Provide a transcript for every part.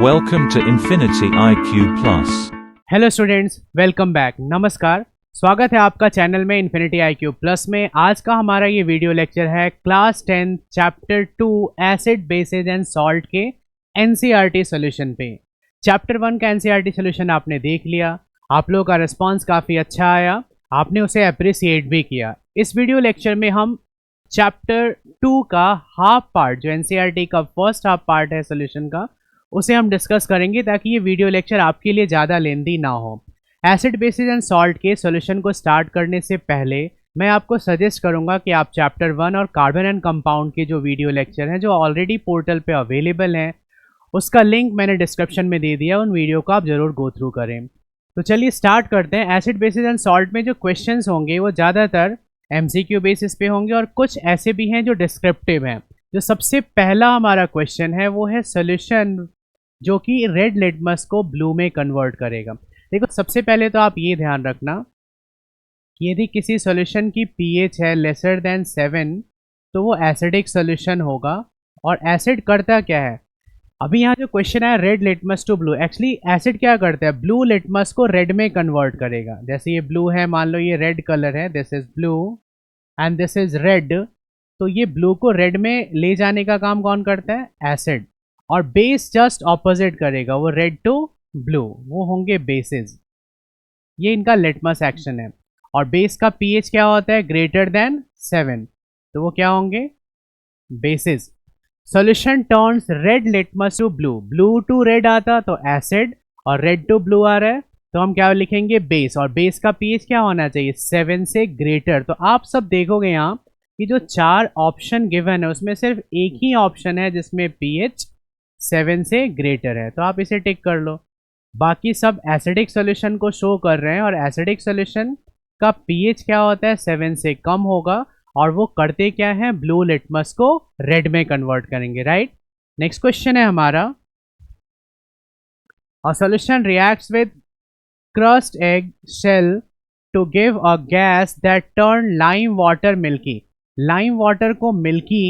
Welcome to Infinity IQ Plus. Hello students, welcome back. नमस्कार, स्वागत है आपका चैनल में इन्फिनिटी IQ प्लस में। आज का हमारा ये वीडियो लेक्चर है class 10 chapter 2 acid basis and salt के NCERT सॉल्यूशन पे। चैप्टर 1 का NCERT सॉल्यूशन आपने देख लिया, आप लोगों का रिस्पांस काफ़ी अच्छा आया, आपने उसे अप्रिसिएट भी किया। इस वीडियो लेक्चर में हम चैप्टर 2 का हाफ पार्ट, जो NCERT का फर्स्ट हाफ पार्ट है सॉल्यूशन का, उसे हम डिस्कस करेंगे ताकि ये वीडियो लेक्चर आपके लिए ज़्यादा लेंदी ना हो। एसिड बेसिस एंड सॉल्ट के सॉल्यूशन को स्टार्ट करने से पहले मैं आपको सजेस्ट करूंगा कि आप चैप्टर 1 और कार्बन एंड कंपाउंड के जो वीडियो लेक्चर हैं जो ऑलरेडी पोर्टल पे अवेलेबल हैं, उसका लिंक मैंने डिस्क्रिप्शन में दे दिया, उन वीडियो को आप ज़रूर गो थ्रू करें। तो चलिए स्टार्ट करते हैं। एसिड बेसिस एंड सॉल्ट में जो क्वेश्चन होंगे वो ज़्यादातर MCQ बेसिस पे होंगे और कुछ ऐसे भी हैं जो डिस्क्रिप्टिव हैं। जो सबसे पहला हमारा क्वेश्चन है वो है सोल्यूशन जो कि रेड लिटमस को ब्लू में कन्वर्ट करेगा। देखो, सबसे पहले तो आप ये ध्यान रखना कि यदि किसी सॉल्यूशन की pH है लेसर देन 7 तो वो एसिडिक सॉल्यूशन होगा। और एसिड करता क्या है, अभी यहाँ जो क्वेश्चन है red litmus to blue, actually acid क्या करता है, ब्लू लिटमस को रेड में कन्वर्ट करेगा। जैसे ये ब्लू है, मान लो ये रेड कलर है, this is blue and this is red, तो ये ब्लू को रेड में ले जाने का काम कौन करता है, एसिड। और बेस जस्ट ऑपोजिट करेगा, वो रेड टू ब्लू, वो होंगे बेसिस। ये इनका लिटमस एक्शन है। और बेस का pH क्या होता है, ग्रेटर देन 7, तो वो क्या होंगे, bases. Solution turns red litmus to blue, blue to red आता तो एसिड, और रेड टू ब्लू आ रहा है तो हम क्या लिखेंगे, बेस। और बेस का pH क्या होना चाहिए, 7 से ग्रेटर। तो आप सब देखोगे यहाँ कि जो 4 ऑप्शन गिवन है उसमें सिर्फ एक ही ऑप्शन है जिसमें pH 7 से ग्रेटर है, तो आप इसे टिक कर लो। बाकी सब एसिडिक सॉल्यूशन को शो कर रहे हैं और एसिडिक सॉल्यूशन का pH क्या होता है, 7 से कम होगा, और वो करते क्या है, ब्लू लिटमस को रेड में कन्वर्ट करेंगे, राइट। नेक्स्ट क्वेश्चन है हमारा, a solution reacts with crust egg shell to give a gas that turn lime water milky. Lime water को मिल्की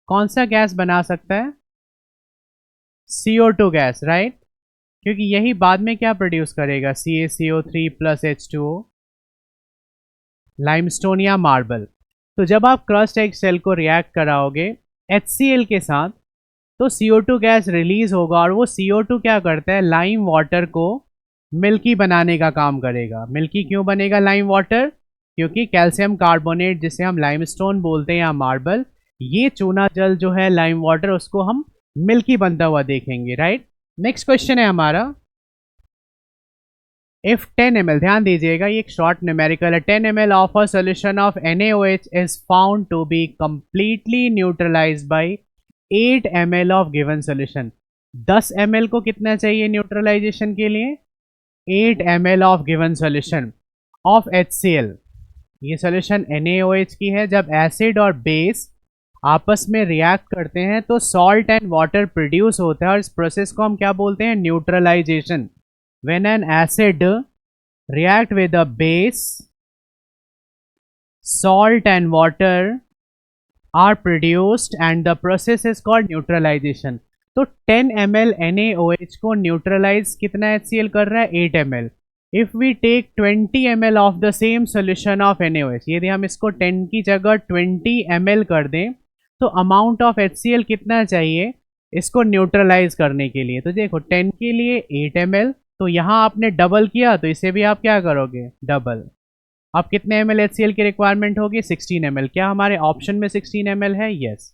कौन सा गैस बना सकता है, CO2 गैस, राइट, क्योंकि यही बाद में क्या प्रोड्यूस करेगा, CaCO3 प्लस H2O, लाइमस्टोन या मार्बल। तो जब आप क्रस्ट एग सेल को रिएक्ट कराओगे HCl के साथ तो CO2 गैस रिलीज होगा, और वो CO2 क्या करता है, लाइम वाटर को मिल्की बनाने का काम करेगा। मिल्की क्यों बनेगा लाइम वाटर, क्योंकि कैल्शियम कार्बोनेट जिसे हम लाइमस्टोन बोलते हैं या मार्बल, ये चूना जल जो है लाइम वाटर, उसको हम मिल्की बनता हुआ देखेंगे, राइट। नेक्स्ट क्वेश्चन है हमारा, इफ 10 ml, ध्यान दीजिएगा ये एक शॉर्ट न्यूमेरिकल है, 10 ml of a solution of NaOH is found to be completely neutralized by 8 ml of given solution. 10 ml को कितना चाहिए न्यूट्रलाइजेशन के लिए, 8 ml of given solution of HCl। ये सॉल्यूशन NaOH की है। जब एसिड और बेस आपस में रिएक्ट करते हैं तो सॉल्ट एंड वाटर प्रोड्यूस होता है, और इस प्रोसेस को हम क्या बोलते हैं, neutralization. When an acid react with a base, salt and water are produced and the process is called neutralization. तो 10 ml NaOH को न्यूट्रलाइज कितना HCl कर रहा है, 8 ml। If we take 20 ml of the same solution of NaOH, यदि हम इसको 10 की जगह 20 ml कर दें तो अमाउंट ऑफ HCl कितना चाहिए इसको न्यूट्रलाइज करने के लिए। तो देखो 10 के लिए 8 ml, तो यहाँ आपने डबल किया तो इसे भी आप क्या करोगे, डबल। अब कितने ml HCl की रिक्वायरमेंट होगी, 16 ml। क्या हमारे ऑप्शन में 16 ml है, यस।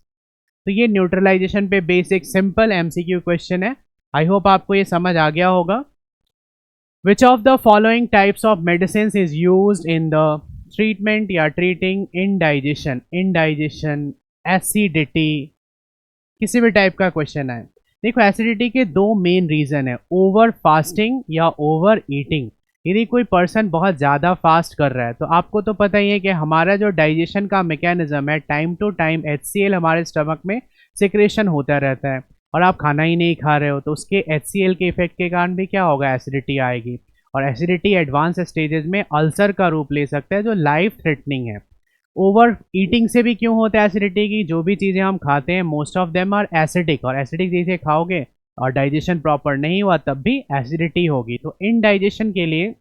तो ये न्यूट्रलाइजेशन पे बेसिक सिंपल MCQ क्वेश्चन है। आई होप आपको ये समझ आ गया होगा। Which of the following types of medicine is used in the treatment या ट्रीटिंग इंडाइजेशन, इंडाइजेशन, एसिडिटी, किसी भी टाइप का क्वेश्चन है। देखो, एसिडिटी के 2 मेन रीजन है, ओवर फास्टिंग या ओवर ईटिंग। यदि कोई पर्सन बहुत ज़्यादा फास्ट कर रहा है तो आपको तो पता ही है कि हमारा जो डाइजेशन का मैकेनिज्म है, टाइम टू टाइम HCl हमारे स्टमक में सिक्रेशन होता रहता है, और आप खाना ही नहीं खा रहे हो तो उसके HCl के इफेक्ट के कारण भी क्या होगा, एसिडिटी आएगी। और एसिडिटी एडवांस स्टेजेस में अल्सर का रूप ले सकता है जो लाइफ थ्रेटनिंग है। ओवर ईटिंग से भी क्यों होता है एसिडिटी की, जो भी चीज़ें हम खाते हैं most of them are acidic, और एसिडिक चीज़ें खाओगे और डाइजेशन प्रॉपर नहीं हुआ तब भी एसिडिटी होगी। तो इनडाइजेशन के लिए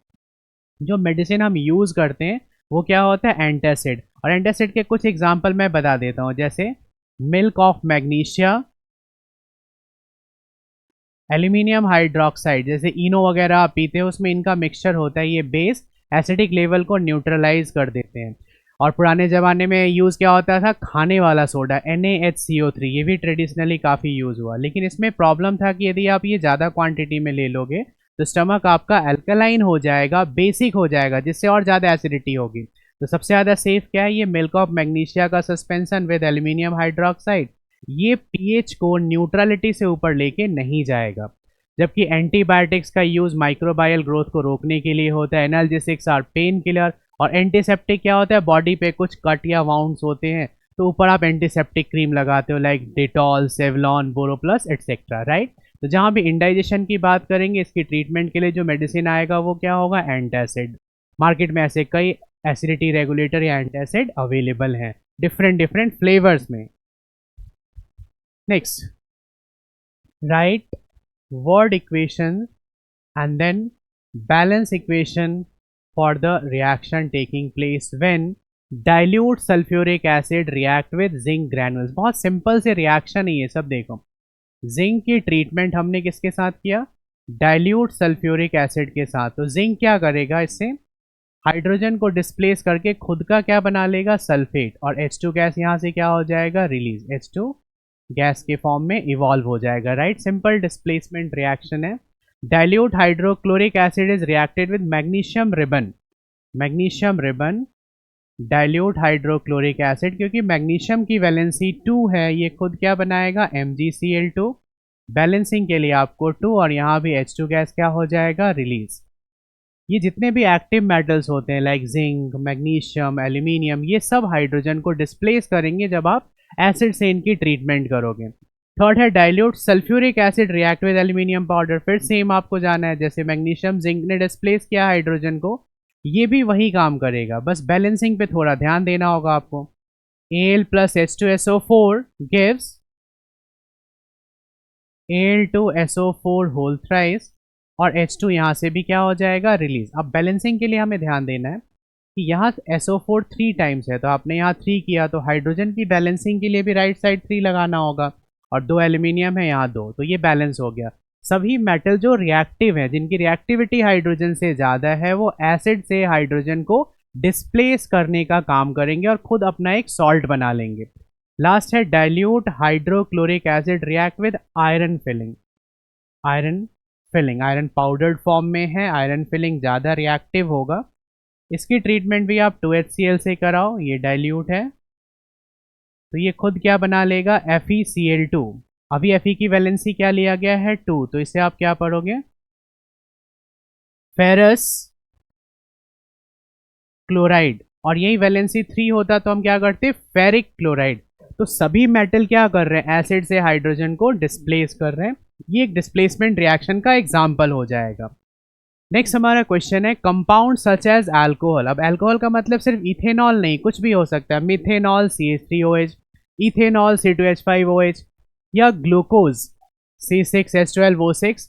जो मेडिसिन हम यूज़ करते हैं वो क्या होता है, एंटासिड। और एंटासिड के कुछ एग्जांपल मैं बता देता हूँ, जैसे milk of magnesia, aluminium hydroxide, जैसे इनो वगैरह आप पीते हो उसमें इनका मिक्सचर होता है, ये बेस एसिडिक लेवल को न्यूट्रलाइज कर देते हैं। और पुराने ज़माने में यूज़ क्या होता था, खाने वाला सोडा NaHCO3, ये भी ट्रेडिशनली काफ़ी यूज़ हुआ, लेकिन इसमें प्रॉब्लम था कि यदि आप ये ज़्यादा क्वांटिटी में ले लोगे तो स्टमक आपका अल्कलाइन हो जाएगा, बेसिक हो जाएगा, जिससे और ज़्यादा एसिडिटी होगी। तो सबसे ज़्यादा सेफ क्या है, ये मिल्क ऑफ मैग्नीशिया का सस्पेंशन विद एल्यूमिनियम हाइड्रोक्साइड, ये पीएच को न्यूट्रलिटी से ऊपर लेके नहीं जाएगा। जबकि एंटीबायोटिक्स का यूज़ माइक्रोबायल ग्रोथ को रोकने के लिए होता है, एनाल्जेसिक्स और पेन किलर। और एंटीसेप्टिक क्या होता है, बॉडी पे कुछ कट या वाउंड्स होते हैं तो ऊपर आप एंटीसेप्टिक क्रीम लगाते हो, like Dettol, Savlon, Boroplus etcetera, right. तो जहाँ भी इंडाइजेशन की बात करेंगे, इसकी ट्रीटमेंट के लिए जो मेडिसिन आएगा वो क्या होगा, एंटासिड। मार्केट में ऐसे कई एसिडिटी रेगुलेटर या एंटासिड अवेलेबल हैं डिफरेंट डिफरेंट फ्लेवर्स में। Next, right word equation and then balance equation for the reaction taking place when dilute sulfuric acid react with zinc granules। बहुत सिंपल से reaction है ये सब। देखो, जिंक की ट्रीटमेंट हमने किसके साथ किया, डाइल्यूट सल्फ्यूरिक एसिड के साथ। तो जिंक क्या करेगा, इससे हाइड्रोजन को डिस्प्लेस करके खुद का क्या बना लेगा, सल्फेट, और H2 गैस यहाँ से क्या हो जाएगा, रिलीज, H2 गैस के फॉर्म में इवॉल्व हो जाएगा, राइट। सिंपल डिस्प्लेसमेंट रिएक्शन है। Dilute hydrochloric acid is reacted with magnesium ribbon, magnesium ribbon dilute hydrochloric acid, क्योंकि मैग्नीशियम की वैलेंसी 2 है, ये खुद क्या बनाएगा, MgCl2, बैलेंसिंग के लिए आपको 2, और यहाँ भी H2 गैस क्या हो जाएगा, रिलीज। ये जितने भी एक्टिव मेटल्स होते हैं लाइक जिंक, मैग्नीशियम, एल्यूमिनियम, ये सब हाइड्रोजन को डिस्प्लेस करेंगे जब आप एसिड से इनकी ट्रीटमेंट करोगे। थर्ड है dilute sulphuric acid react with aluminium powder. फिर सेम आपको जाना है, जैसे मैग्नीशियम जिंक ने डिस्प्लेस किया हाइड्रोजन को, ये भी वही काम करेगा, बस बैलेंसिंग पे थोड़ा ध्यान देना होगा आपको। Al plus H2SO4 gives Al2SO4 whole thrice, और H2 यहाँ से भी क्या हो जाएगा, रिलीज। अब बैलेंसिंग के लिए हमें ध्यान देना है कि यहाँ SO4 3 टाइम्स है, तो आपने यहाँ 3 किया, तो हाइड्रोजन की बैलेंसिंग के लिए भी राइट साइड 3 लगाना होगा, और 2 एल्यूमिनियम है यहाँ 2, तो ये बैलेंस हो गया। सभी मेटल जो रिएक्टिव है, जिनकी रिएक्टिविटी हाइड्रोजन से ज़्यादा है, वो एसिड से हाइड्रोजन को डिस्प्लेस करने का काम करेंगे और खुद अपना एक सॉल्ट बना लेंगे। लास्ट है dilute hydrochloric acid react with iron filling, iron filling, iron powdered form में है, आयरन फिलिंग ज़्यादा रिएक्टिव होगा। इसकी ट्रीटमेंट भी आप 2HCl से कराओ, ये डाइल्यूट है तो ये खुद क्या बना लेगा, FeCl2। अभी Fe की वैलेंसी क्या लिया गया है, 2, तो इसे आप क्या पढ़ोगे, फेरस क्लोराइड, और यही वैलेंसी 3 होता तो हम क्या करते, फेरिक क्लोराइड। तो सभी मेटल क्या कर रहे हैं, एसिड से हाइड्रोजन को डिस्प्लेस कर रहे हैं। ये एक डिस्प्लेसमेंट रिएक्शन का एग्जाम्पल हो जाएगा। नेक्स्ट हमारा क्वेश्चन है कंपाउंड सच एज अल्कोहल। अब अल्कोहल का मतलब सिर्फ इथेनॉल नहीं, कुछ भी हो सकता है, मिथेनॉल CH3OH, इथेनॉल C2H5OH, या ग्लूकोज C6H12O6,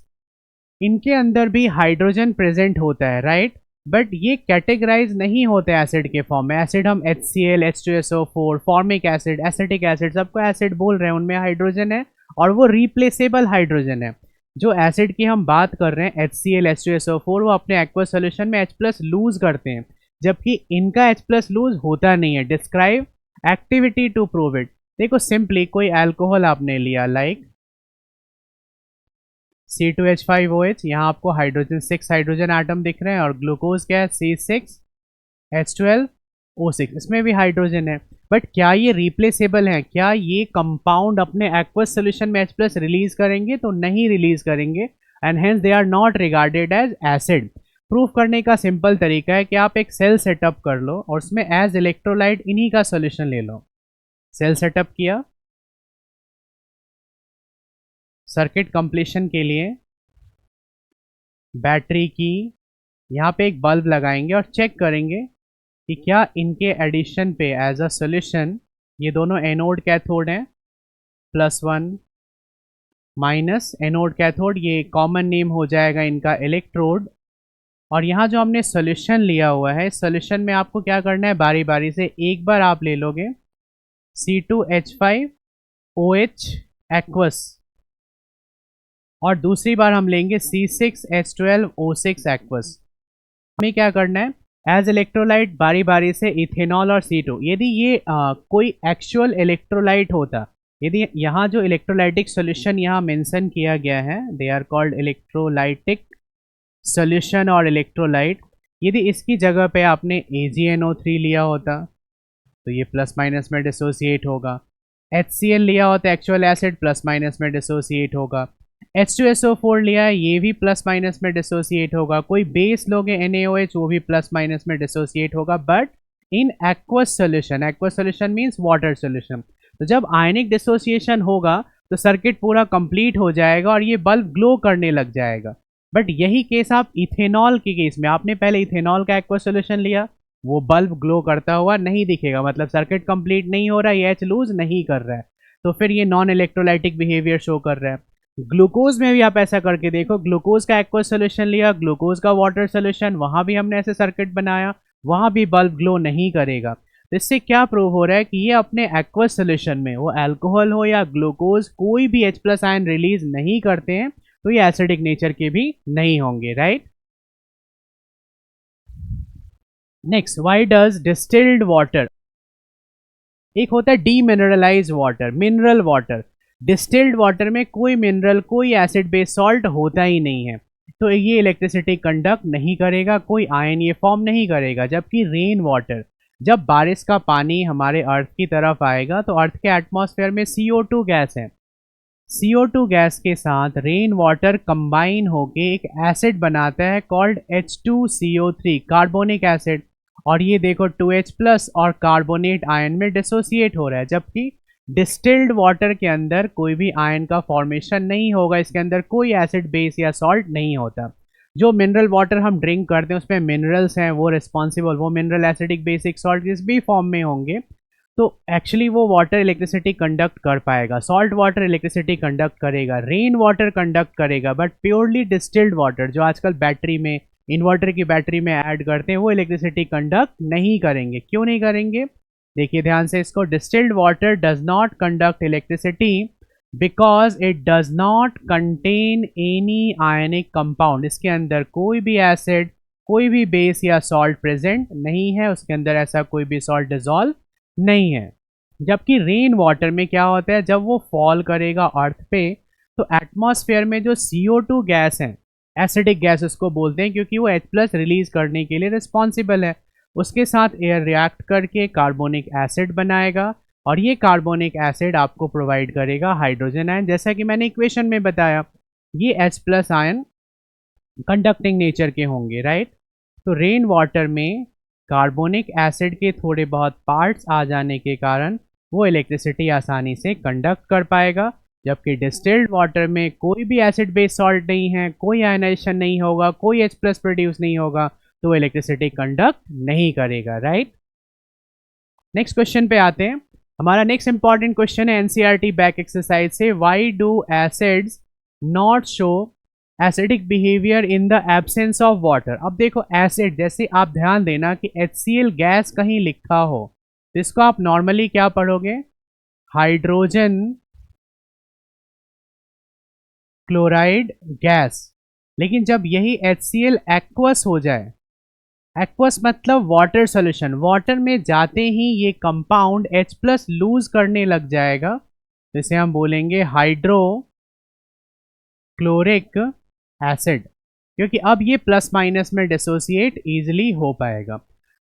इनके अंदर भी हाइड्रोजन प्रेजेंट होता है, राइट। बट ये कैटेगराइज नहीं होते एसिड के फॉर्म में। एसिड हम HCl, H2SO4, formic acid, acetic acid, सबको एसिड बोल रहे हैं, उनमें हाइड्रोजन है और वो रिप्लेसेबल हाइड्रोजन है। जो एसिड की हम बात कर रहे हैं HCl, H2SO4, वो अपने एक्वस सोल्यूशन में H+ लूज करते हैं, जबकि इनका H+ लूज होता नहीं है। Describe activity to prove it. देखो सिंपली कोई अल्कोहल आपने लिया लाइक C2H5OH, यहाँ आपको हाइड्रोजन 6 हाइड्रोजन एटम दिख रहे हैं, और ग्लूकोज क्या है, C6H12O6, इसमें भी हाइड्रोजन है। बट क्या ये रिप्लेसेबल है, क्या ये कंपाउंड अपने एक्वस सोल्यूशन में H+ रिलीज करेंगे, तो नहीं रिलीज करेंगे, and hence they are not regarded as acid. Proof करने का सिंपल तरीका है कि आप एक सेल सेटअप कर लो और उसमें एज इलेक्ट्रोलाइट इन्हीं का सोल्यूशन ले लो। सेल सेटअप किया, सर्किट कंप्लीशन के लिए बैटरी की यहाँ पे एक बल्ब लगाएंगे और चेक करेंगे कि क्या इनके एडिशन पे एज अ सॉल्यूशन, ये दोनों एनोड कैथोड हैं, +1 माइनस, एनोड कैथोड, ये कॉमन नेम हो जाएगा इनका इलेक्ट्रोड। और यहाँ जो हमने सॉल्यूशन लिया हुआ है, सॉल्यूशन में आपको क्या करना है, बारी बारी से एक बार आप ले लोगे C2H5OH एक्वस, और दूसरी बार हम लेंगे C6H12O6 एक्वस। हमें क्या करना है, एज इलेक्ट्रोलाइट बारी बारी से इथेनॉल और C2। यदि ये कोई एक्चुअल इलेक्ट्रोलाइट होता, यदि यहाँ जो इलेक्ट्रोलाइटिक सॉल्यूशन यहाँ मेंशन किया गया है, they are called electrolytic solution और इलेक्ट्रोलाइट, यदि इसकी जगह पे आपने AgNO3 लिया होता तो ये प्लस माइनस में डिसोसिएट होगा। HCl लिया होता एक्चुअल एसिड, प्लस माइनस में डिसोसिएट होगा। H2SO4 लिया है, ये भी प्लस माइनस में डिसोसिएट होगा। कोई बेस लोगे NaOH, वो भी प्लस माइनस में डिसोसिएट होगा। But in aqueous solution means water solution, तो जब आयनिक डिसोसिएशन होगा तो सर्किट पूरा कंप्लीट हो जाएगा और ये बल्ब ग्लो करने लग जाएगा। बट यही केस आप इथेनॉल के केस में, आपने पहले इथेनॉल का एक्वस सोल्यूशन लिया, वो बल्ब ग्लो करता हुआ नहीं दिखेगा, मतलब सर्किट कंप्लीट नहीं हो रहा है, H लूज नहीं कर रहा है, तो फिर ये नॉन इलेक्ट्रोलाइटिक बिहेवियर शो कर रहा है। ग्लूकोज में भी आप ऐसा करके देखो, ग्लूकोज का एक्वस सोल्यूशन लिया, ग्लूकोज का वाटर सोल्यूशन, वहां भी हमने ऐसे सर्किट बनाया, वहां भी बल्ब ग्लो नहीं करेगा। तो इससे क्या प्रूव हो रहा है कि ये अपने एक्वस सोल्यूशन में, वो अल्कोहल हो या ग्लूकोज, कोई भी H+ आयन रिलीज नहीं करते हैं, तो ये एसिडिक नेचर के भी नहीं होंगे, right. Next, why does distilled water, एक होता है demineralized water, mineral water. Distilled water में कोई मिनरल, कोई एसिड बेस सॉल्ट होता ही नहीं है, तो ये इलेक्ट्रिसिटी कंडक्ट नहीं करेगा, कोई आयन ये फॉर्म नहीं करेगा। जबकि रेन वाटर, जब बारिश का पानी हमारे अर्थ की तरफ आएगा तो अर्थ के एटमॉस्फेयर में CO2 गैस है, CO2 गैस के साथ रेन वाटर कंबाइन होके एक एसिड बनाता है कॉल्ड H2CO3, कार्बोनिक एसिड। और ये देखो 2H+ और कार्बोनेट आयन में डिसोसिएट हो रहा है, जबकि डिस्टिल्ड वाटर के अंदर कोई भी आयन का फॉर्मेशन नहीं होगा, इसके अंदर कोई एसिड बेस या सॉल्ट नहीं होता। जो मिनरल वाटर हम ड्रिंक करते हैं उसमें मिनरल्स हैं, वो रिस्पॉन्सिबल, वो मिनरल एसिडिक बेसिक सॉल्ट किस भी फॉर्म में होंगे, तो एक्चुअली वो वाटर इलेक्ट्रिसिटी कंडक्ट कर पाएगा। सॉल्ट वाटर इलेक्ट्रिसिटी कंडक्ट करेगा, रेन वाटर कंडक्ट करेगा, बट प्योरली डिस्टिल्ड वाटर जो आजकल बैटरी में, इन्वर्टर की बैटरी में ऐड करते हैं, वो इलेक्ट्रिसिटी कंडक्ट नहीं करेंगे। क्यों नहीं करेंगे, देखिए ध्यान से इसको, distilled water does not conduct electricity because it does not contain any ionic compound, इसके अंदर कोई भी एसिड, कोई भी बेस या सॉल्ट प्रेजेंट नहीं है, उसके अंदर ऐसा कोई भी सॉल्ट डिजॉल्व नहीं है। जबकि रेन वाटर में क्या होता है, जब वो फॉल करेगा अर्थ पे तो एटमॉस्फेयर में जो CO2 गैस है, एसिडिक गैस उसको बोलते हैं क्योंकि वो H+ रिलीज करने के लिए रिस्पॉन्सिबल है, उसके साथ एयर रिएक्ट करके कार्बोनिक एसिड बनाएगा और ये कार्बोनिक एसिड आपको प्रोवाइड करेगा हाइड्रोजन आयन, जैसा कि मैंने इक्वेशन में बताया, ये H+ आयन कंडक्टिंग नेचर के होंगे, राइट। तो रेन वाटर में कार्बोनिक एसिड के थोड़े बहुत पार्ट्स आ जाने के कारण वो इलेक्ट्रिसिटी आसानी से कंडक्ट कर पाएगा, जबकि डिस्टिल्ड वाटर में कोई भी एसिड बेस सॉल्ट नहीं है, कोई आयनाइजेशन नहीं होगा, कोई H+ प्रोड्यूस नहीं होगा, तो इलेक्ट्रिसिटी कंडक्ट नहीं करेगा, राइट। नेक्स्ट क्वेश्चन पे आते हैं। हमारा नेक्स्ट इंपॉर्टेंट क्वेश्चन है NCERT बैक एक्सरसाइज से, why do acids not show acidic behaviour in the absence of water. अब देखो एसिड, जैसे आप ध्यान देना कि HCl गैस कहीं लिखा हो तो इसको आप नॉर्मली क्या पढ़ोगे, हाइड्रोजन क्लोराइड गैस। लेकिन जब यही HCl एक्वस हो जाए, एक्वस मतलब वाटर सोल्यूशन, वाटर में जाते ही ये कंपाउंड H+ लूज करने लग जाएगा, तो इसे हम बोलेंगे हाइड्रो क्लोरिक एसिड, क्योंकि अब ये प्लस माइनस में डिसोसिएट इजीली हो पाएगा।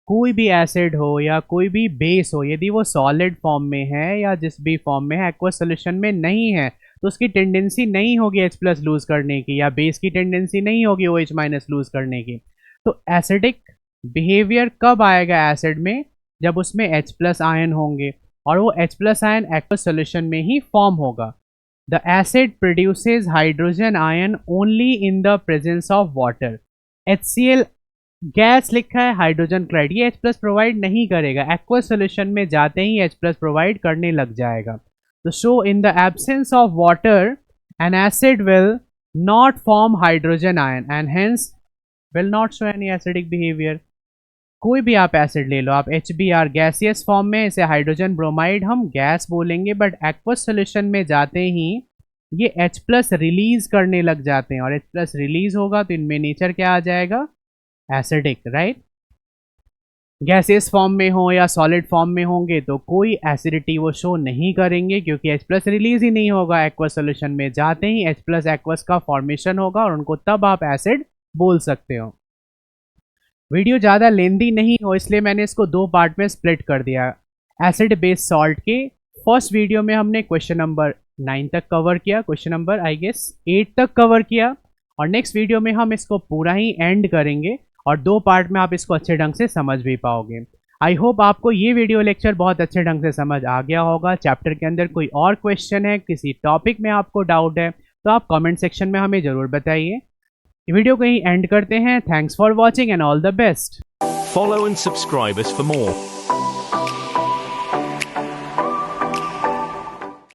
कोई भी एसिड हो या कोई भी बेस हो, यदि वो सॉलिड फॉर्म में है या जिस भी फॉर्म में है, एक्वस सोल्यूशन में नहीं है, तो उसकी टेंडेंसी नहीं होगी H+ लूज करने की, या बेस की टेंडेंसी नहीं होगी OH- लूज करने की। तो एसिडिक बिहेवियर कब आएगा एसिड में, जब उसमें H+ आयन होंगे, और वो H+ आयन एक्वस सोल्यूशन में ही फॉर्म होगा। The acid produces hydrogen ion only in the presence of water. HCl gas लिखा है, हाइड्रोजन क्लोराइड, ये H+ प्रोवाइड नहीं करेगा, एक्वस सोल्यूशन में जाते ही H+ प्रोवाइड करने लग जाएगा। तो show in the absence of water an acid will not form hydrogen ion and hence will not show any acidic behavior. कोई भी आप एसिड ले लो, आप HBr गैसियस फॉर्म में, इसे हाइड्रोजन ब्रोमाइड हम गैस बोलेंगे, बट एक्वस सोल्यूशन में जाते ही ये H+ रिलीज करने लग जाते हैं और H+ रिलीज होगा तो इनमें नेचर क्या आ जाएगा, एसिडिक, राइट। गैसियस फॉर्म में हो या सॉलिड फॉर्म में होंगे तो कोई एसिडिटी वो शो नहीं करेंगे क्योंकि H+ रिलीज ही नहीं होगा। एक्वस सोल्यूशन में जाते ही H+ एक्वस का फॉर्मेशन होगा और उनको तब आप एसिड बोल सकते हो। वीडियो ज़्यादा लेंदी नहीं हो इसलिए मैंने इसको 2 पार्ट में स्प्लिट कर दिया। एसिड बेस सॉल्ट के फर्स्ट वीडियो में हमने क्वेश्चन नंबर 9 तक कवर किया, क्वेश्चन नंबर आई गेस 8 तक कवर किया, और नेक्स्ट वीडियो में हम इसको पूरा ही एंड करेंगे और 2 पार्ट में आप इसको अच्छे ढंग से समझ भी पाओगे। आई होप आपको ये वीडियो लेक्चर बहुत अच्छे ढंग से समझ आ गया होगा। चैप्टर के अंदर कोई और क्वेश्चन है, किसी टॉपिक में आपको डाउट है तो आप कमेंट सेक्शन में हमें ज़रूर बताइए। वीडियो को ही एंड करते हैं। Thanks for watching and all the best. Follow and subscribe us for more.